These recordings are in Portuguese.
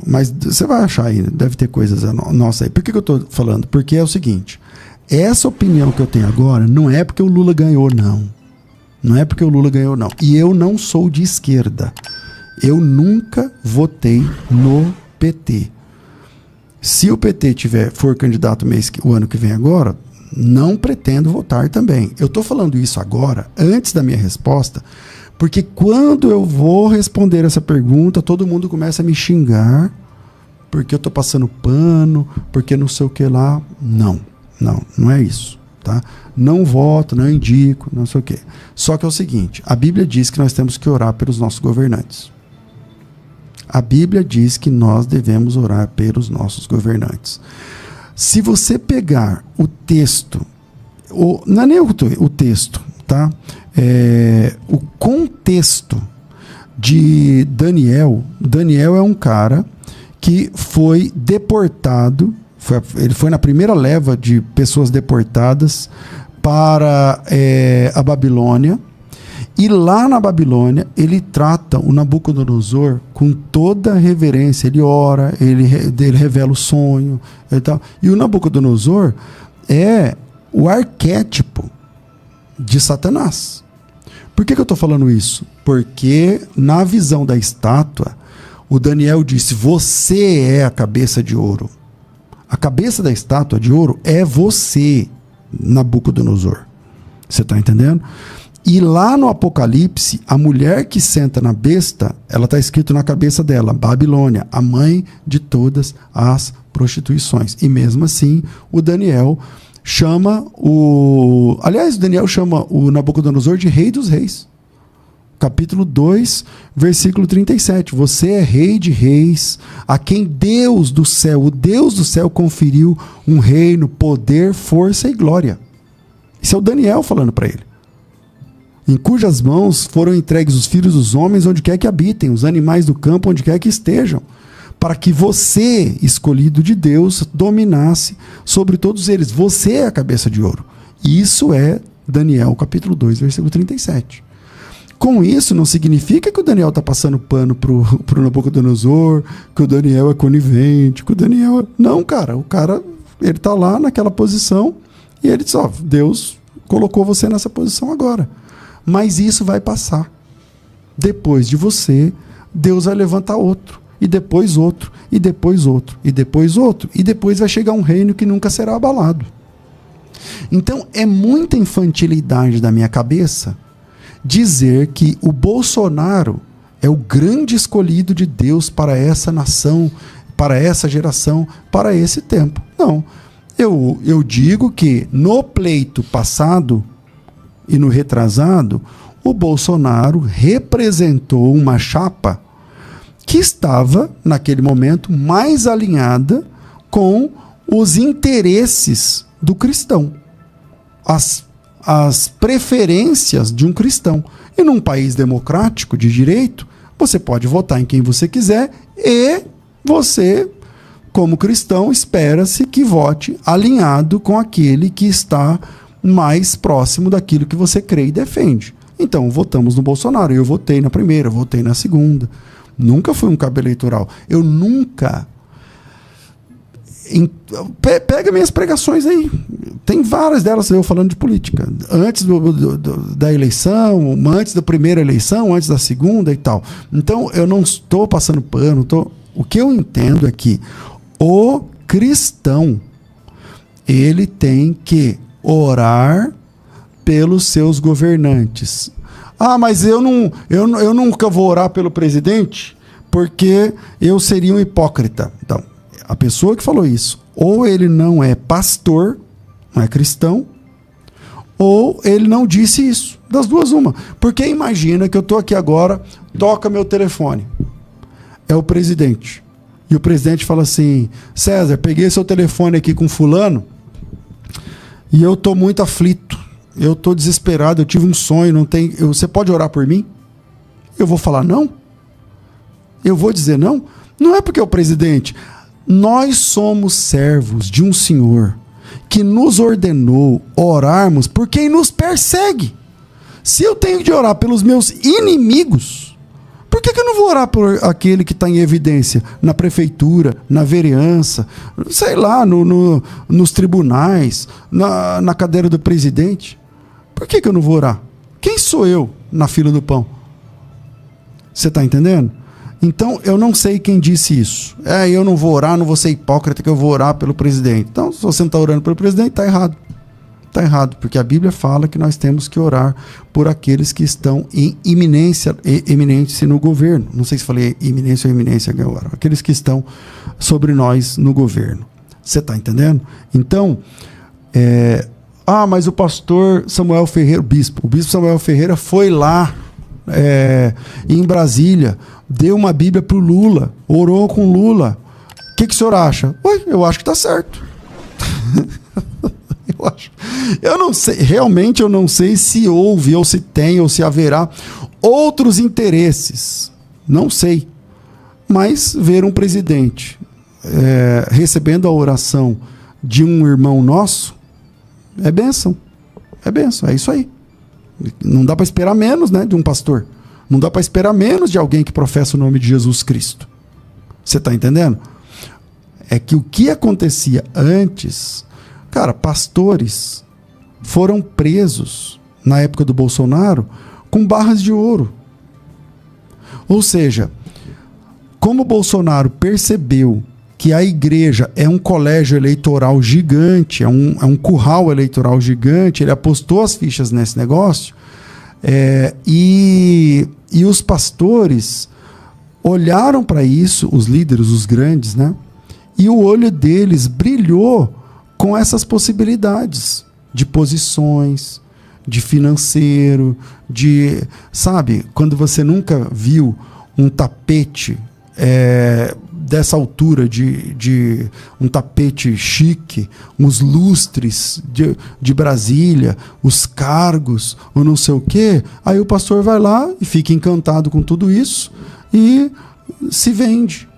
Mas você vai achar aí, deve ter coisas nossas aí. Por que eu estou falando? Porque é o seguinte, essa opinião que eu tenho agora não é porque o Lula ganhou, não. Não é porque o Lula ganhou, não. E eu não sou de esquerda. Eu nunca votei no PT. Se o PT for candidato o ano que vem agora, não pretendo votar também. Eu estou falando isso agora, antes da minha resposta, porque quando eu vou responder essa pergunta, todo mundo começa a me xingar, porque eu estou passando pano, porque não sei o que lá. Não é isso. Tá? Não voto, não indico, não sei o que. Só que é o seguinte, a Bíblia diz que nós temos que orar pelos nossos governantes. A Bíblia diz que nós devemos orar pelos nossos governantes. Se você pegar o texto, não é nem o texto, tá? O contexto de Daniel é um cara que foi deportado, ele foi na primeira leva de pessoas deportadas para a Babilônia, e lá na Babilônia ele trata o Nabucodonosor com toda reverência, ele ora, ele revela o sonho e tal. E o Nabucodonosor é o arquétipo de Satanás. Por que eu estou falando isso? Porque na visão da estátua, o Daniel disse, você é a cabeça de ouro. A cabeça da estátua de ouro é você, Nabucodonosor. Você está entendendo? E lá no Apocalipse, a mulher que senta na besta, ela está escrito na cabeça dela, Babilônia, a mãe de todas as prostituições. E mesmo assim, o Daniel chama o Daniel chama o Nabucodonosor de rei dos reis. Capítulo 2, versículo 37. Você é rei de reis, a quem Deus do céu, o Deus do céu conferiu um reino, poder, força e glória. Isso é o Daniel falando para ele. Em cujas mãos foram entregues os filhos dos homens onde quer que habitem, os animais do campo onde quer que estejam, para que você, escolhido de Deus, dominasse sobre todos eles. Você é a cabeça de ouro. Isso é Daniel, capítulo 2, versículo 37. Com isso, não significa que o Daniel está passando pano pro Nabucodonosor, que o Daniel é conivente, que o Daniel... Não, cara. O cara, ele está lá naquela posição e ele diz, Deus colocou você nessa posição agora. Mas isso vai passar. Depois de você, Deus vai levantar outro, e depois outro, e depois outro, e depois outro, e depois vai chegar um reino que nunca será abalado. Então, é muita infantilidade da minha cabeça dizer que o Bolsonaro é o grande escolhido de Deus para essa nação, para essa geração, para esse tempo. Não. Eu digo que no pleito passado e no retrasado, o Bolsonaro representou uma chapa que estava, naquele momento, mais alinhada com os interesses do cristão, as preferências de um cristão. E num país democrático de direito, você pode votar em quem você quiser e você, como cristão, espera-se que vote alinhado com aquele que está mais próximo daquilo que você crê e defende. Então, votamos no Bolsonaro. Eu votei na primeira, votei na segunda. Nunca fui um cabo eleitoral. Eu nunca... Pega minhas pregações aí. Tem várias delas eu falando de política. Antes da eleição, antes da primeira eleição, antes da segunda e tal. Então, eu não estou passando pano. O que eu entendo é que o cristão, ele tem que orar pelos seus governantes. Mas eu nunca vou orar pelo presidente porque eu seria um hipócrita. Então, a pessoa que falou isso, ou ele não é pastor, não é cristão, ou ele não disse isso. Das duas, uma. Porque imagina que eu estou aqui agora, toca meu telefone. É o presidente. E o presidente fala assim, César, peguei seu telefone aqui com fulano, e eu estou muito aflito, eu estou desesperado, eu tive um sonho, você pode orar por mim? Eu vou falar não? Eu vou dizer não? Não é porque é o presidente. Nós somos servos de um Senhor que nos ordenou orarmos por quem nos persegue. Se eu tenho de orar pelos meus inimigos, por que eu não vou orar por aquele que está em evidência na prefeitura, na vereança, sei lá, nos tribunais, na cadeira do presidente? Por que eu não vou orar? Quem sou eu na fila do pão? Você está entendendo? Então, eu não sei quem disse isso. Eu não vou orar, não vou ser hipócrita que eu vou orar pelo presidente. Então, se você não está orando pelo presidente, está errado. Está errado, porque a Bíblia fala que nós temos que orar por aqueles que estão em eminência no governo. Não sei se falei iminência ou eminência agora. Aqueles que estão sobre nós no governo. Você está entendendo? Então, mas o pastor Samuel Ferreira, o bispo Samuel Ferreira foi lá em Brasília, deu uma Bíblia para o Lula, orou com o Lula. O que o senhor acha? Eu acho que está certo. Eu não sei, realmente eu não sei se houve, ou se tem, ou se haverá outros interesses. Não sei. Mas ver um presidente recebendo a oração de um irmão nosso é bênção. É bênção, é isso aí. Não dá para esperar menos, né, de um pastor. Não dá para esperar menos de alguém que professa o nome de Jesus Cristo. Você está entendendo? É que o que acontecia antes... Cara, pastores foram presos na época do Bolsonaro com barras de ouro. Ou seja, como o Bolsonaro percebeu que a igreja é um colégio eleitoral gigante, é um curral eleitoral gigante, ele apostou as fichas nesse negócio, e os pastores olharam para isso, os líderes, os grandes, né? E o olho deles brilhou com essas possibilidades de posições, de financeiro, sabe, quando você nunca viu um tapete dessa altura, de um tapete chique, os lustres de Brasília, os cargos, ou não sei o quê, aí o pastor vai lá e fica encantado com tudo isso e se vende.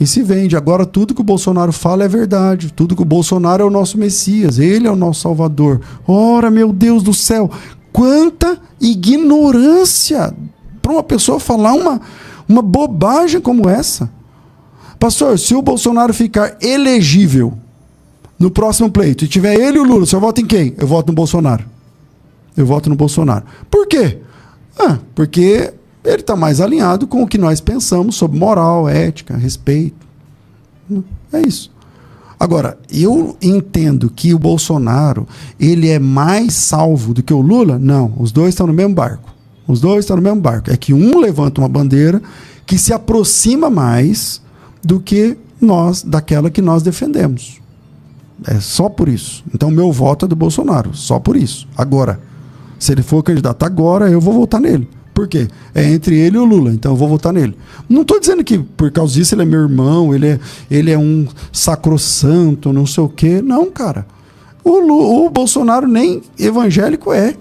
E se vende. Agora tudo que o Bolsonaro fala é verdade. Tudo que o Bolsonaro é o nosso Messias. Ele é o nosso Salvador. Ora, meu Deus do céu, quanta ignorância para uma pessoa falar uma bobagem como essa. Pastor, se o Bolsonaro ficar elegível no próximo pleito e tiver ele e o Lula, o senhor vota em quem? Eu voto no Bolsonaro. Eu voto no Bolsonaro. Por quê? Porque ele está mais alinhado com o que nós pensamos sobre moral, ética, respeito. É isso. Agora, eu entendo que o Bolsonaro ele é mais salvo do que o Lula? Não, os dois estão no mesmo barco. Os dois estão no mesmo barco. É que um levanta uma bandeira que se aproxima mais do que daquela que nós defendemos. É só por isso. Então, meu voto é do Bolsonaro, só por isso. Agora, se ele for candidato agora, eu vou votar nele. Por quê? É entre ele e o Lula, então eu vou votar nele. Não estou dizendo que por causa disso ele é meu irmão, ele é um sacrossanto, não sei o quê. Não, cara. O Bolsonaro nem evangélico é.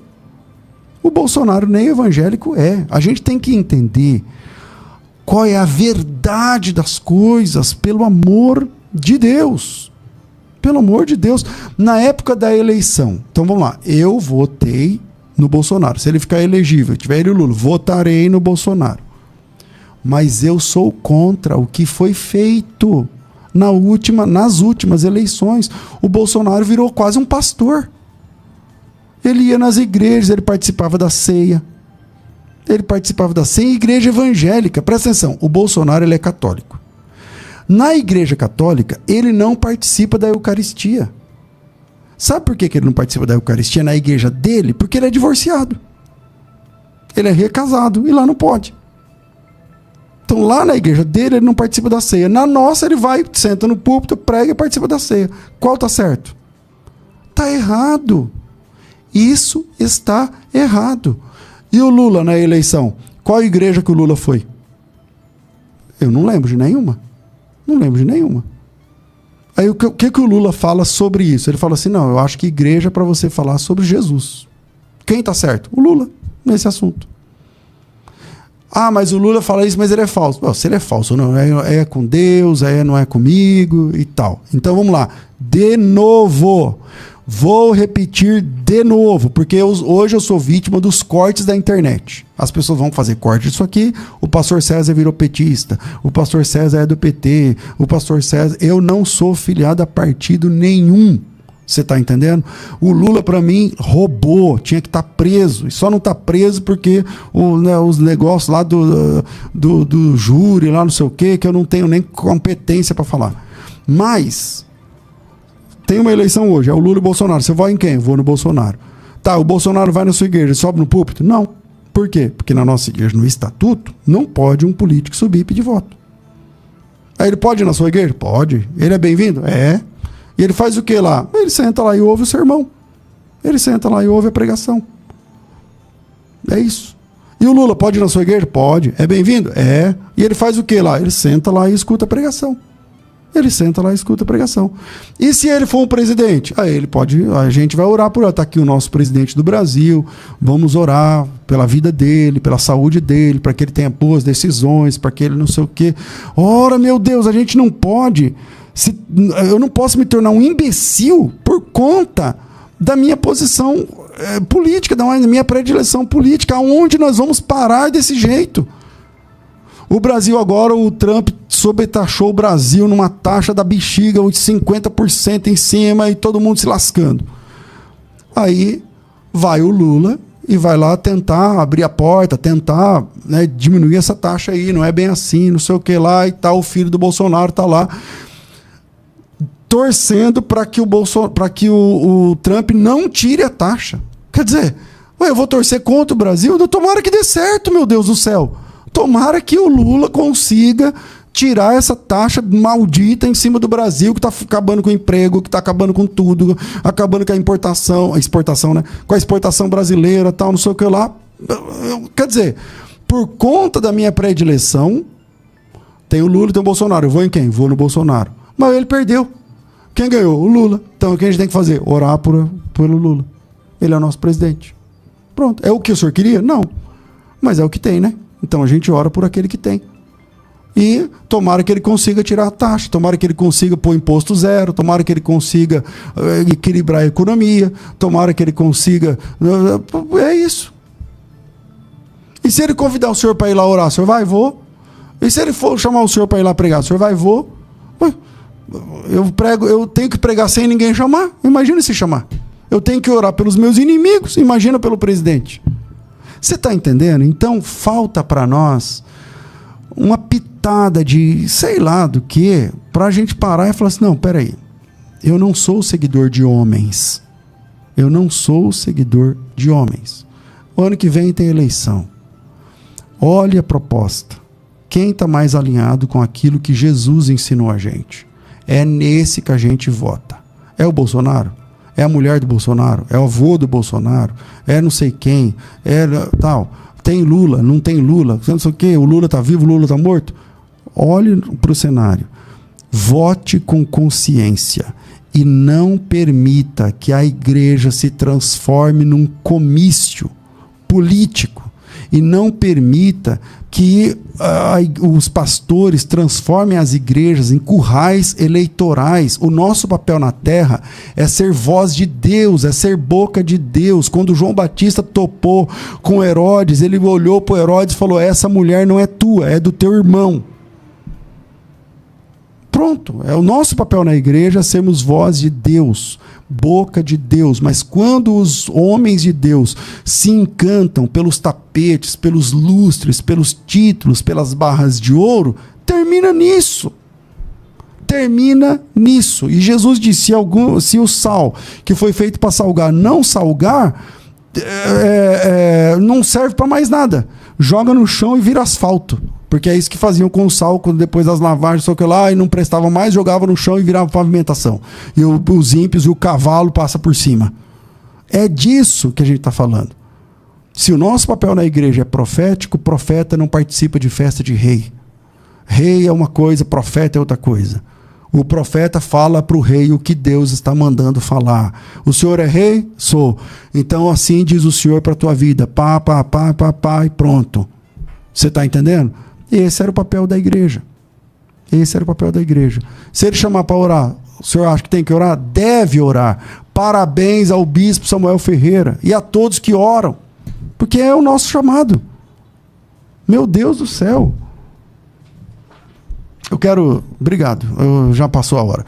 O Bolsonaro nem evangélico é. A gente tem que entender qual é a verdade das coisas, pelo amor de Deus. Pelo amor de Deus. Na época da eleição, então vamos lá, eu votei no Bolsonaro. Se ele ficar elegível, tiver ele e o Lula, votarei no Bolsonaro. Mas eu sou contra o que foi feito nas últimas eleições. O Bolsonaro virou quase um pastor. Ele ia nas igrejas, ele participava da ceia. Ele participava da ceia em igreja evangélica. Presta atenção, o Bolsonaro ele é católico. Na igreja católica, ele não participa da Eucaristia. Sabe por que ele não participa da Eucaristia na igreja dele? Porque ele é divorciado. Ele é recasado e lá não pode. Então lá na igreja dele ele não participa da ceia. Na nossa ele vai, senta no púlpito, prega e participa da ceia. Qual está certo? Está errado. Isso está errado. E o Lula na eleição? Qual igreja que o Lula foi? Eu não lembro de nenhuma. Não lembro de nenhuma. Aí o que o Lula fala sobre isso? Ele fala assim, não, eu acho que igreja é para você falar sobre Jesus. Quem está certo? O Lula, nesse assunto. Mas o Lula fala isso, mas ele é falso. Se ele é falso, não é com Deus, não é comigo e tal. Então vamos lá. De novo, Vou repetir de novo, porque hoje eu sou vítima dos cortes da internet. As pessoas vão fazer corte disso aqui, o pastor César virou petista, o pastor César é do PT, o pastor César... Eu não sou filiado a partido nenhum. Você está entendendo? O Lula, para mim, roubou, tinha que estar preso. E só não está preso porque os negócios lá do júri, lá não sei o quê, que eu não tenho nem competência para falar. Mas tem uma eleição hoje, é o Lula e o Bolsonaro. Você vai em quem? Eu vou no Bolsonaro. Tá, o Bolsonaro vai na sua igreja, sobe no púlpito? Não. Por quê? Porque na nossa igreja, no estatuto, não pode um político subir e pedir voto. Aí ele pode ir na sua igreja? Pode. Ele é bem-vindo? É. E ele faz o que lá? Ele senta lá e ouve o sermão. Ele senta lá e ouve a pregação. É isso. E o Lula pode ir na sua igreja? Pode. É bem-vindo? É. E ele faz o que lá? Ele senta lá e escuta a pregação. Ele senta lá e escuta a pregação. E se ele for um presidente? Aí ele pode... A gente vai orar por ele. Está aqui o nosso presidente do Brasil. Vamos orar pela vida dele, pela saúde dele, para que ele tenha boas decisões, para que ele não sei o quê. Ora, meu Deus, a gente não pode... eu não posso me tornar um imbecil por conta da minha posição política, da minha predileção política. Aonde nós vamos parar desse jeito? O Brasil agora, o Trump sobretaxou o Brasil numa taxa da bexiga de 50% em cima e todo mundo se lascando. Aí vai o Lula e vai lá tentar abrir a porta, tentar, né, diminuir essa taxa aí, não é bem assim, não sei o que lá, e tal, o filho do Bolsonaro tá lá torcendo para que o Trump não tire a taxa. Quer dizer, eu vou torcer contra o Brasil? Tomara que dê certo, meu Deus do céu. Tomara que o Lula consiga tirar essa taxa maldita em cima do Brasil, que está acabando com o emprego, que está acabando com tudo, acabando com a exportação, né? Com a exportação brasileira, tal, não sei o que lá. Quer dizer, por conta da minha predileção, tem o Lula e tem o Bolsonaro. Eu vou em quem? Vou no Bolsonaro. Mas ele perdeu. Quem ganhou? O Lula. Então o que a gente tem que fazer? Orar pelo Lula. Ele é o nosso presidente. Pronto. É o que o senhor queria? Não. Mas é o que tem, né? Então a gente ora por aquele que tem. E tomara que ele consiga tirar a taxa, tomara que ele consiga pôr imposto zero, tomara que ele consiga equilibrar a economia, tomara que ele consiga... É isso. E se ele convidar o senhor para ir lá orar, o senhor vai? Vou. E se ele for chamar o senhor para ir lá pregar, o senhor vai? Vou. Eu tenho que pregar sem ninguém chamar. Imagina se chamar. Eu tenho que orar pelos meus inimigos. Imagina pelo presidente. Você está entendendo? Então falta para nós uma pitada de sei lá do que, para a gente parar e falar assim, não, peraí, eu não sou seguidor de homens. Eu não sou seguidor de homens. O ano que vem tem eleição. Olha a proposta. Quem está mais alinhado com aquilo que Jesus ensinou a gente? É nesse que a gente vota. É o Bolsonaro? É a mulher do Bolsonaro? É o avô do Bolsonaro? É não sei quem? É tal. Tem Lula? Não tem Lula? Não sei o quê. O Lula está vivo? O Lula está morto? Olhe para o cenário. Vote com consciência. E não permita que a igreja se transforme num comício político. E não permita que os pastores transformem as igrejas em currais eleitorais. O nosso papel na terra é ser voz de Deus, é ser boca de Deus. Quando João Batista topou com Herodes, ele olhou para Herodes e falou, essa mulher não é tua, é do teu irmão. Pronto, é o nosso papel na igreja sermos voz de Deus, boca de Deus. Mas quando os homens de Deus se encantam pelos tapetes, pelos lustres, pelos títulos, pelas barras de ouro, termina nisso. Termina nisso. E Jesus disse, se o sal que foi feito para salgar não salgar, não serve para mais nada. Joga no chão e vira asfalto. Porque é isso que faziam com o sal, quando depois das lavagens, só que lá, e não prestava mais, jogava no chão e virava pavimentação. E os ímpios e o cavalo passa por cima. É disso que a gente está falando. Se o nosso papel na igreja é profético, profeta não participa de festa de rei. Rei é uma coisa, profeta é outra coisa. O profeta fala para o rei o que Deus está mandando falar. O senhor é rei? Sou. Então assim diz o senhor para a tua vida. Pá, e pronto. Você está entendendo? Esse era o papel da igreja. Esse era o papel da igreja. Se ele chamar para orar, O senhor acha que tem que orar? Deve orar. Parabéns ao bispo Samuel Ferreira e a todos que oram, porque é o nosso chamado. Meu Deus do céu. Obrigado, já passou a hora.